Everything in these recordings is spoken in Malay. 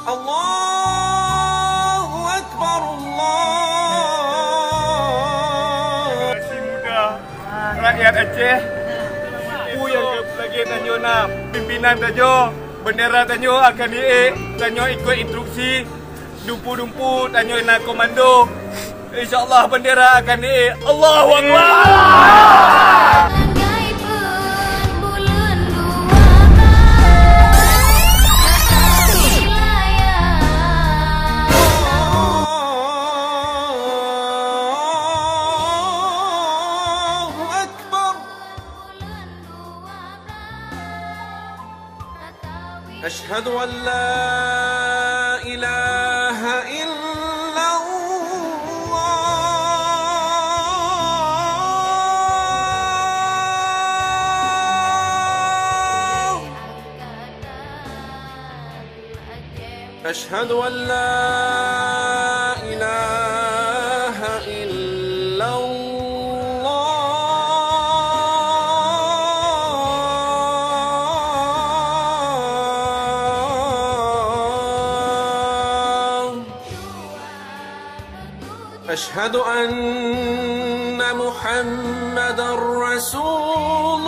Allahu Akbar, Allah. Generasi muda rakyat Aceh, aku yang lagi tanyo nak pimpinan tanyo, bendera tanyo akan tanyo ikut instruksi, dumpu-dumpu tanyo nak komando. InsyaAllah bendera akan Allahu Akbar. أشهد أن لا إله إلا الله. أشهد أن لا إله إلا أشهد أن محمدًا رسول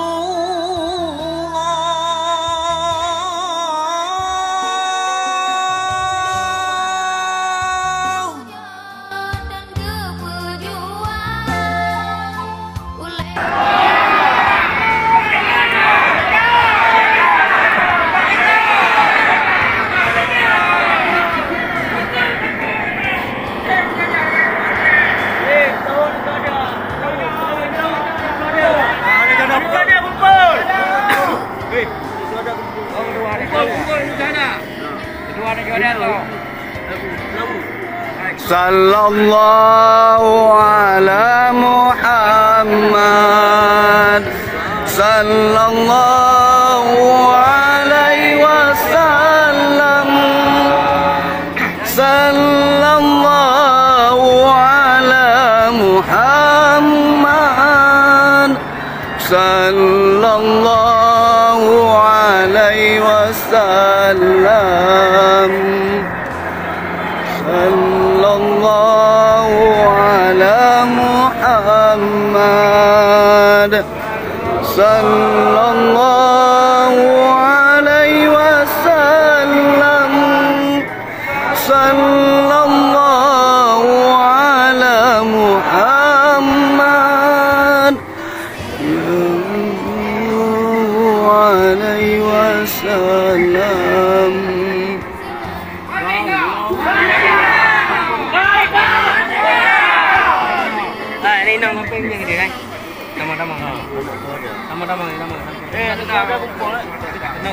Sallallahu ala Muhammad, sallallahu alaihi wasallam, sallallahu ala Muhammad, sallallahu alaihi wasallam. Sallallahu ala Muhammad, sallallahu alaihi wasallam, sallallahu ala Muhammad, sallallahu alaihi wasallam. Nama yang gede kan? Nama-nama. Nama-nama. Ada kumpul. Kena.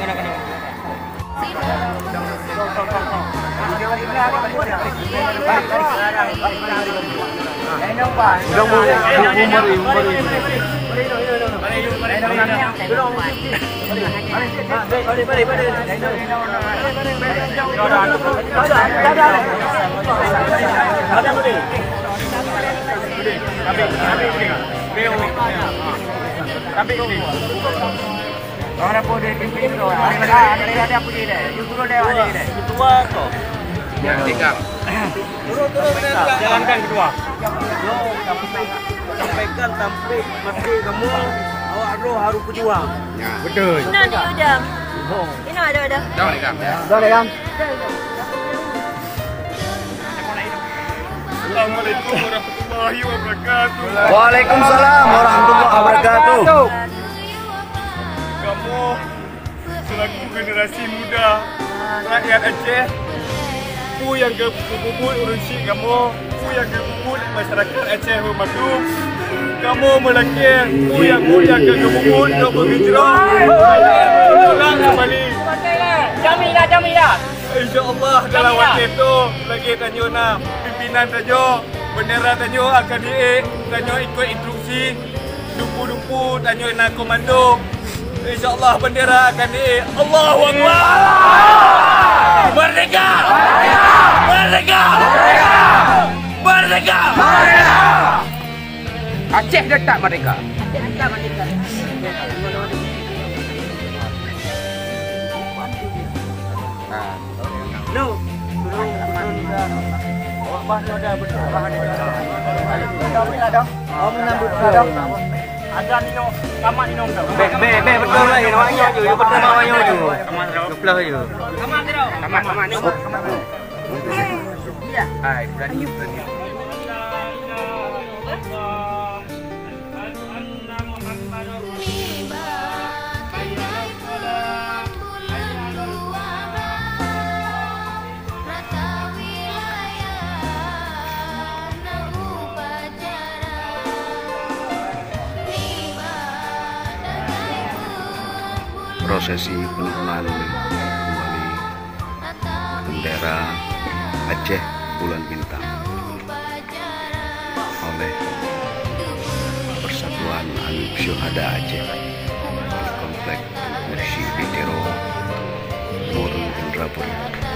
Tapi orang pun dia pimpin tu. Ada apa dia? Justru dia ada dia. Ketua tu. Yang tiga. Turun. Jalankan kedua. Sampaikan sampai mati kamu awak roh harus berjuang. Betul. Ina ni udam. Ina ada. Dah ni kam. Assalamualaikum warahmatullahi wabarakatuh. Waalaikumsalam warahmatullahi wabarakatuh. Kamu selaku generasi muda rakyat Aceh, aku yang kebubut urusi kamu, aku yang kebubut masyarakat Aceh bermakhluk. Kamu melakir, aku yang muda kebubut untuk berhijrah. Pulang kembali. Jamilah. InsyaAllah dalam waktu itu lagi tanyo nak pimpinan tanyo, bendera tanyo akan tanyo ikut instruksi, dumpu-dumpu tanyo nak komando. InsyaAllah bendera akan Allahu Akbar. Merdeka! Merdeka! Merdeka! Aceh dekat merdeka. No. Ada nino, kamat nino dah. Betul lah, ini wanyo je, betul lah wanyo je. Betul je. Kamat ni. Hai, berani. Prosesi penurunan kembali bendera Aceh Bulan Bintang oleh Persatuan Anup Syuhada Aceh di Komplek Mursyid Ditero Murung Indrapura.